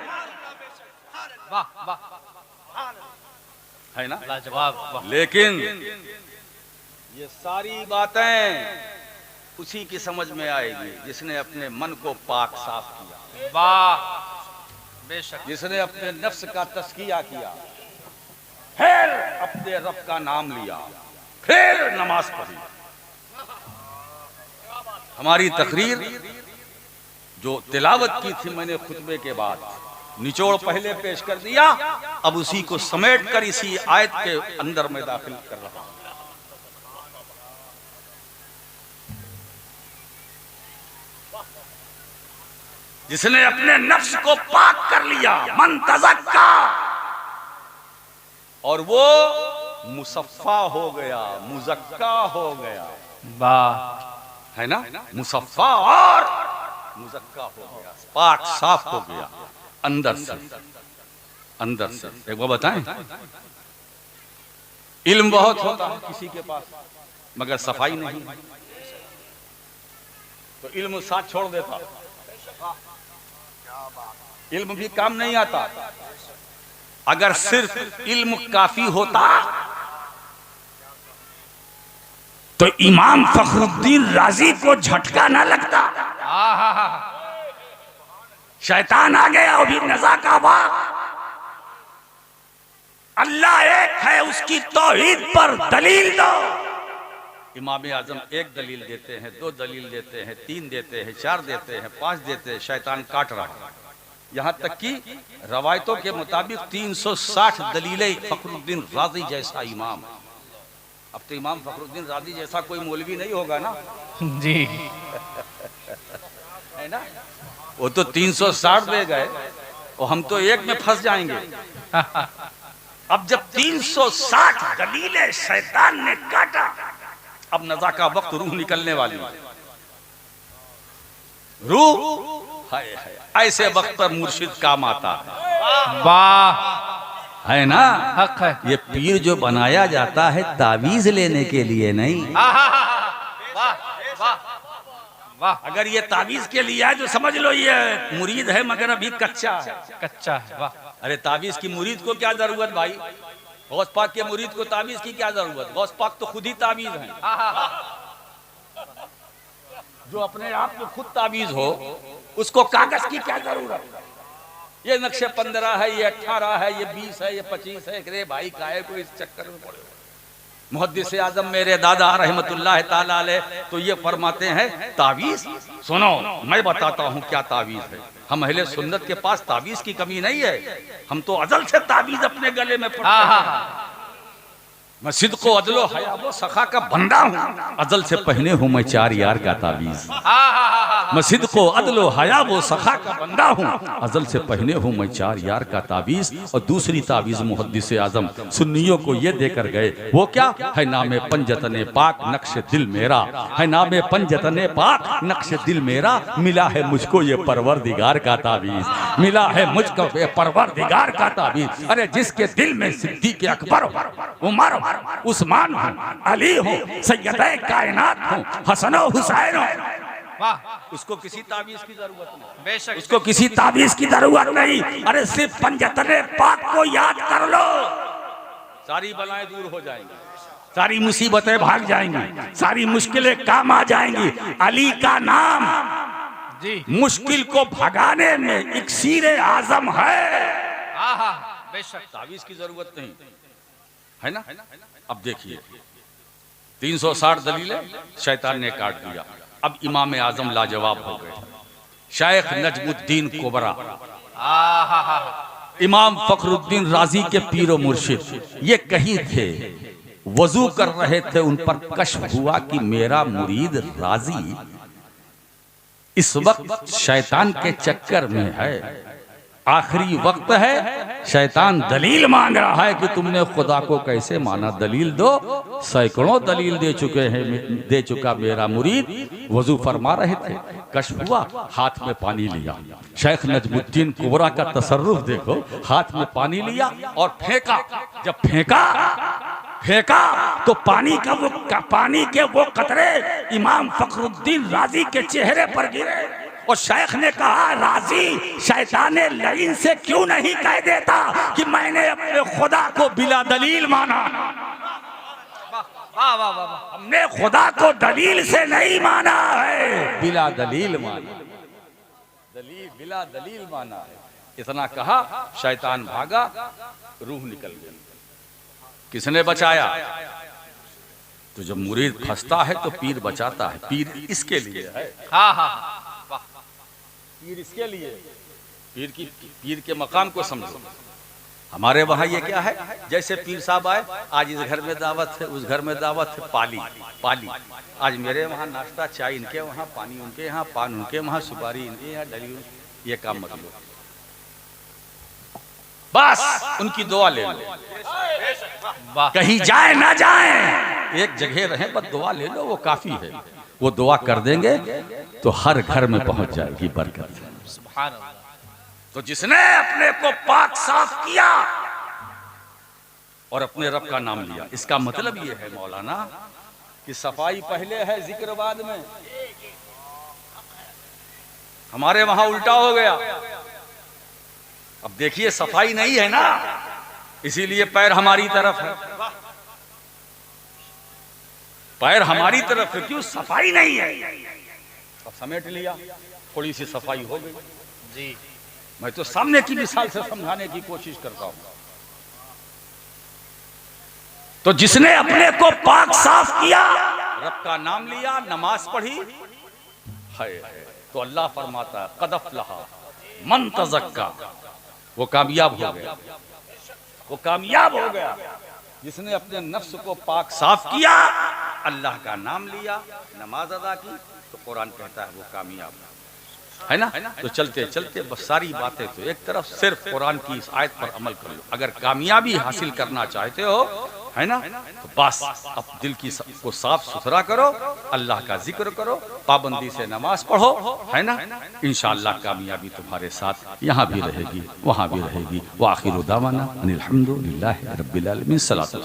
वाह वाह, है ना? लाजवाब, वाह। लेकिन ये सारी बातें उसी की समझ में आएगी जिसने अपने मन को पाक साफ किया, वाह, बेशक, जिसने अपने नफ्स का तस्किया किया, फिर अपने रब का नाम लिया, फिर नमाज पढ़ी। हमारी तकरीर जो तिलावत की थी मैंने खुतबे के बाद, निचोड़ पहले पेश कर दिया, अब उसी को समेट कर इसी आयत के अंदर में दाखिल कर रहा हूं। जिसने अपने नफ्स को पाक कर लिया, मन तज़क्का, और वो मुसफ़्फ़ा हो गया, मुज़क्का हो गया, वाह, है ना? मुसफ़्फ़ा और मुज़क्का हो गया, पाक साफ हो गया अंदर से, अंदर से। एक बार बताएं, इल्म बहुत होता है किसी के पास मगर सफाई नहीं, तो इल्म साथ छोड़ देता, इल्म भी काम नहीं आता। अगर सिर्फ इल्म काफी होता तो इमाम फखरुद्दीन राजी को झटका ना लगता। शैतान आ गया, अभी नज़ा का वाक़। अल्लाह एक है, उसकी तौहीद पर दलील दो। इमाम आजम एक दलील देते हैं, दो दलील देते हैं, तीन देते हैं, चार देते हैं, पांच देते हैं, शैतान काट रहा है। यहाँ तक कि रवायतों के मुताबिक 360 दलीलें फखरुद्दीन राजी जैसा इमाम। अब तो इमाम फखरुद्दीन राजी जैसा कोई मौलवी नहीं होगा ना जी, है ना? वो तो 360 दे गए और हम तो एक में फंस जाएंगे। अब जब 360 दलीलें शैतान ने काटा, अब नज़ा का वक्त, रूह निकलने वाली है। रूह हाय हाय, ऐसे वक्त पर मुर्शिद काम आता है, वाह, है ना? हक है। ये पीर जो बनाया जाता है तावीज लेने के लिए नहीं। वाह वाह वाह, अगर ये तावीज के लिए है तो समझ लो ये मुरीद है मगर अभी कच्चा है। कच्चा है, वाह, अरे तावीज की मुरीद को क्या जरूरत भाई? गौस पाक के मुरीद को तावीज की क्या जरूरत? गौस पाक तो खुद ही तावीज हैं। जो अपने आप में खुद तावीज हो उसको कागज की क्या जरूरत? ये नक्शे 15 है, ये 18 है, ये 20 है, ये 25 है। अरे भाई काहे को इस चक्कर में पड़े? मुहद्दिस आजम मेरे दादा रहमतुल्लाह ताला अलैह तो ये फरमाते हैं तावीज। सुनो मैं बताता हूँ क्या तावीज है। हम अहले सुन्नत के पास तावीज की कमी नहीं है, हम तो अजल से तावीज अपने गले में पड़ते हैं। मैं सिद्को अदलो हया वो सखा का बंदा हूँ, अजल से पहने हूँ मैं 4 यार का तावीज। मैं सिद्को अदलो हया वो सखा का बंदा हूँ, अजल से पहने हूँ मैं 4 यार का तावीज। और दूसरी तावीज मुहद्दिस आजम सुन्नियों को ये देकर गए, वो क्या है? नामे पंजतने पाक नक्श दिल मेरा, है नामे पंजतने पाक नक्श दिल मेरा, मिला है मुझको ये परवरदिगार का तावीज, मिला है मुझको ये परवरदिगार का तावीज। अरे जिसके दिल में सिद्दीक़ अकबर हो, उमर हो, उस्मान हो, अली हो, सैयदे कायनात हो, हसन हो, हुसैन हो, वाह, उसको किसी तावीज की जरूरत नहीं। बेशक, उसको किसी तावीज की जरूरत नहीं। अरे सिर्फ पंजतने पाक को याद कर लो, सारी बलाएं दूर हो जाएंगी, सारी मुसीबतें भाग जाएंगी, सारी मुश्किलें काम आ जाएंगी। अली का नाम जी, मुश्किल को भगाने में इक्सीर आजम है। बेशक, तावीज की जरूरत नहीं है ना? अब देखिए 360 दलीलें शैतान ने काट दिया। अब इमाम आजम लाजवाब हो गए। शेख नजमुद्दीन कुबरा, इमाम फखरुद्दीन राजी के पीरो मुर्शिद, ये कहीं थे, वजू कर रहे थे, उन पर कश्फ हुआ कि मेरा मुरीद राजी इस वक्त शैतान के चक्कर में है, आखिरी वक्त है, शैतान दलील मांग रहा है कि तुमने खुदा को कैसे माना, दलील दो। सैकड़ों दलील दे चुका मेरा मुरीद। वजू फरमा रहे थे, कश्फ हुआ, हाथ में पानी लिया। शेख नजमुद्दीन कुबरा का तसर्रुफ देखो, हाथ में पानी लिया और फेंका। जब फेंका तो पानी के वो कतरे इमाम फखरुद्दीन राजी के चेहरे पर गिरे और शेख ने कहा, राजी शैताने लईन से क्यों नहीं कह देता कि मैंने अपने खुदा को बिला दलील माना। वाह वाह वाह वाह। हमने खुदा को दलील से नहीं माना है, बिला दलील माना। बिला दलील माना है। इतना कहा, शैतान भागा, रूह निकल गई। किसने बचाया? तो जब मुरीद फंसता है तो पीर बचाता है। पीर इसके लिए है। हाँ हाँ पीर इसके लिए, पीर के मकाम को समझो। हमारे वहाँ ये क्या है, जैसे पीर साहब आए, आज इस घर में दावत है, उस घर में दावत है, पाली। आज मेरे वहाँ नाश्ता, चाय इनके वहाँ, पानी उनके यहाँ, पान उनके वहाँ, सुपारी इनके यहाँ, डली, ये काम मत लो। बस उनकी दुआ ले लो, कहीं जाए ना जाए, एक जगह रहे, बस दुआ ले लो, वो काफी है। वो दुआ कर देंगे तो हर घर में पहुंच जाएगी बरकत। सुभान अल्लाह। तो जिसने अपने को पाक साफ किया और अपने रब का नाम लिया, इसका मतलब ये है मौलाना कि सफाई पहले है, जिक्र बाद में। हमारे वहां उल्टा हो गया। अब देखिए, सफाई नहीं है ना, इसीलिए पैर हमारी तरफ है। पैर हमारी तरफ है, क्यों? सफाई नहीं है। अब समेट लिया, थोड़ी सी सफाई हो गई जी। मैं तो सामने की मिसाल से समझाने की कोशिश करता हूं। तो जिसने अपने को पाक साफ किया, रब का नाम लिया, नमाज पढ़ी, है तो अल्लाह फरमाता है, क़द अफ़लहा मन तज़क्का, वो कामयाब हो गया, वो कामयाब हो गया। जिसने अपने नफ्स को पाक साफ किया, अल्लाह का नाम लिया, नमाज अदा की, तो कुरान कहता है वो कामयाब है ना। तो चलते चलते बस सारी बातें तो एक तरफ, सिर्फ कुरान की इस आयत पर अमल कर लो। अगर कामयाबी हासिल करना चाहते हो, है ना, तो बस अब दिल की को साफ सुथरा करो, अल्लाह का जिक्र करो, पाबंदी से नमाज पढ़ो, है ना। इंशाअल्लाह कामयाबी तुम्हारे साथ यहाँ भी रहेगी, वहाँ भी रहेगी। व आखिरु दावाना अनिल हम्दुलिल्लाहि रब्बिल आलमीन। सलातो